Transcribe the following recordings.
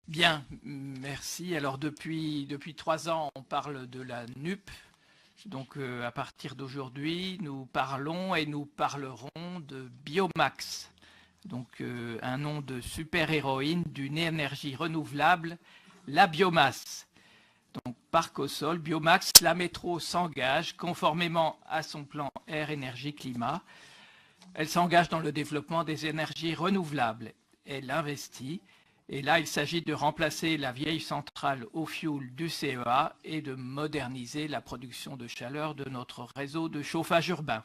Bien, merci. Alors depuis 3 ans, on parle de la NUP. Donc à partir d'aujourd'hui, nous parlons et nous parlerons de Biomax. Donc un nom de super-héroïne d'une énergie renouvelable, la biomasse. Donc parc au sol, Biomax, la métro s'engage conformément à son plan air, énergie, climat. Elle s'engage dans le développement des énergies renouvelables. Elle investit. Et là, il s'agit de remplacer la vieille centrale au fioul du CEA et de moderniser la production de chaleur de notre réseau de chauffage urbain.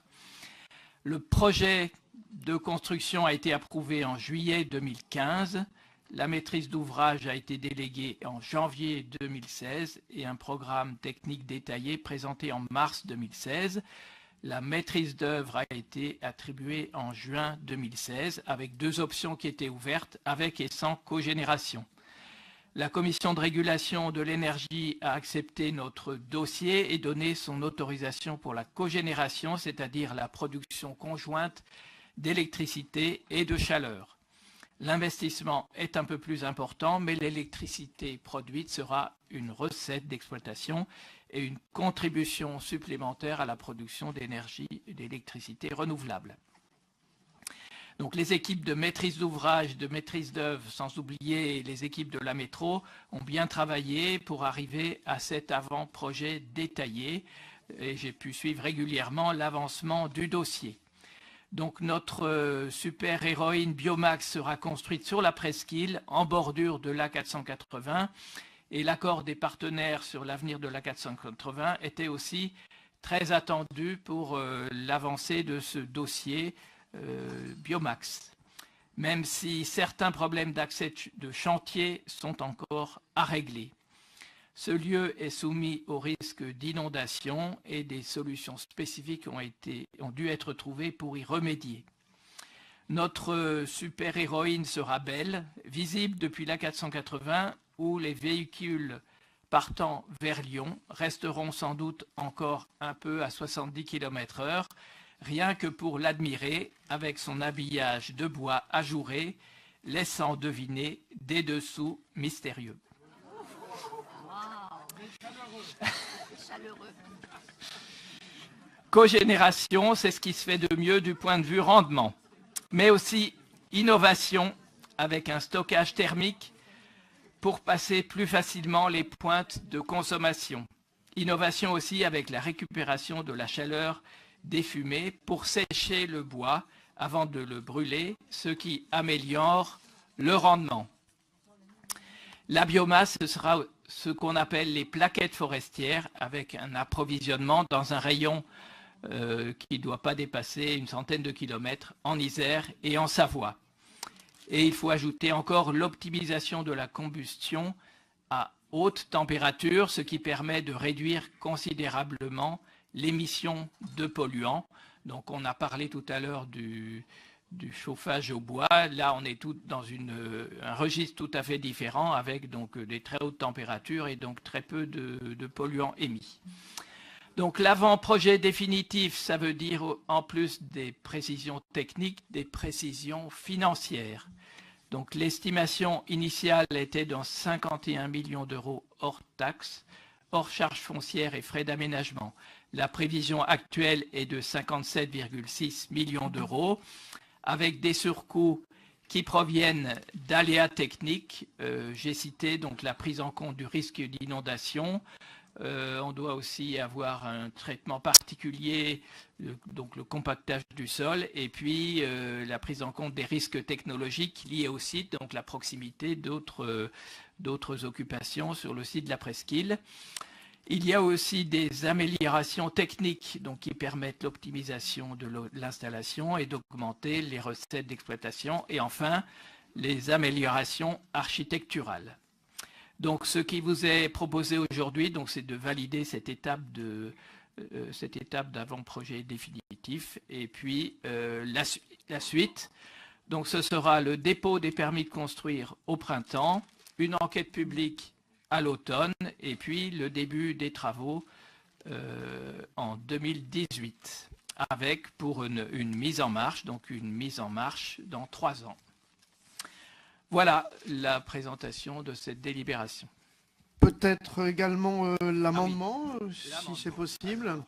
Le projet de construction a été approuvé en juillet 2015. La maîtrise d'ouvrage a été déléguée en janvier 2016 et un programme technique détaillé présenté en mars 2016. La maîtrise d'œuvre a été attribuée en juin 2016 avec 2 options qui étaient ouvertes avec et sans cogénération. La commission de régulation de l'énergie a accepté notre dossier et donné son autorisation pour la cogénération, c'est-à-dire la production conjointe d'électricité et de chaleur. L'investissement est un peu plus important, mais l'électricité produite sera une recette d'exploitation et une contribution supplémentaire à la production d'énergie et d'électricité renouvelable. Donc les équipes de maîtrise d'ouvrage, de maîtrise d'œuvre, sans oublier les équipes de la métro, ont bien travaillé pour arriver à cet avant-projet détaillé et j'ai pu suivre régulièrement l'avancement du dossier. Donc notre super-héroïne Biomax sera construite sur la presqu'île en bordure de l'A480 et l'accord des partenaires sur l'avenir de l'A480 était aussi très attendu pour l'avancée de ce dossier Biomax, même si certains problèmes d'accès de chantier sont encore à régler. Ce lieu est soumis au risque d'inondation et des solutions spécifiques ont dû être trouvées pour y remédier. Notre super-héroïne sera belle, visible depuis l'A480 où les véhicules partant vers Lyon resteront sans doute encore un peu à 70 km/h, rien que pour l'admirer avec son habillage de bois ajouré, laissant deviner des dessous mystérieux. Cogénération, c'est ce qui se fait de mieux du point de vue rendement, mais aussi innovation avec un stockage thermique pour passer plus facilement les pointes de consommation. Innovation aussi avec la récupération de la chaleur des fumées pour sécher le bois avant de le brûler, ce qui améliore le rendement. La biomasse, ce sera ce qu'on appelle les plaquettes forestières avec un approvisionnement dans un rayon qui ne doit pas dépasser une centaine de kilomètres en Isère et en Savoie. Et il faut ajouter encore l'optimisation de la combustion à haute température, ce qui permet de réduire considérablement l'émission de polluants. Donc on a parlé tout à l'heure du chauffage au bois. Là, on est tout dans un registre tout à fait différent avec donc des très hautes températures et donc très peu de polluants émis. Donc l'avant-projet définitif, ça veut dire en plus des précisions techniques, des précisions financières. Donc l'estimation initiale était dans 51 millions d'euros hors taxes, hors charges foncières et frais d'aménagement. La prévision actuelle est de 57,6 millions d'euros, avec des surcoûts qui proviennent d'aléas techniques. J'ai cité donc la prise en compte du risque d'inondation. On doit aussi avoir un traitement particulier, donc le compactage du sol, et puis la prise en compte des risques technologiques liés au site, donc la proximité d'autres occupations sur le site de la presqu'île. Il y a aussi des améliorations techniques donc, qui permettent l'optimisation de l'installation et d'augmenter les recettes d'exploitation. Et enfin, les améliorations architecturales. Donc, ce qui vous est proposé aujourd'hui, c'est de valider cette étape d'avant-projet définitif. Et puis, la suite, donc ce sera le dépôt des permis de construire au printemps, une enquête publique à l'automne et puis le début des travaux en 2018 avec pour une mise en marche, donc une mise en marche dans 3 ans. Voilà la présentation de cette délibération. Peut-être également l'amendement, si c'est possible.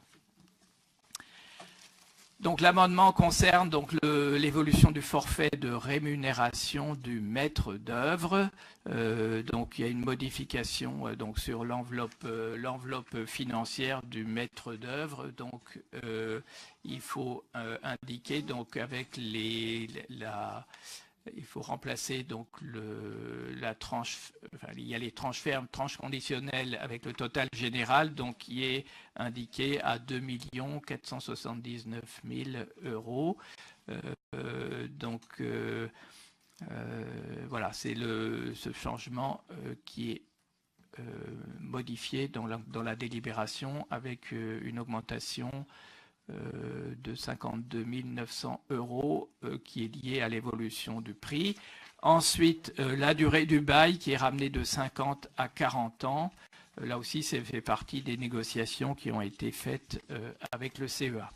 Donc l'amendement concerne donc l'évolution du forfait de rémunération du maître d'œuvre. Donc il y a une modification donc sur l'enveloppe financière du maître d'œuvre. Donc il faut indiquer donc avec il faut remplacer donc la tranche, enfin, il y a les tranches fermes, tranches conditionnelles avec le total général, donc qui est indiqué à 2 479 000 euros. Voilà, c'est ce changement qui est modifié dans la délibération avec une augmentation de 52 900 euros qui est liée à l'évolution du prix. Ensuite, la durée du bail qui est ramenée de 50 à 40 ans. Là aussi, ça fait partie des négociations qui ont été faites avec le CEA.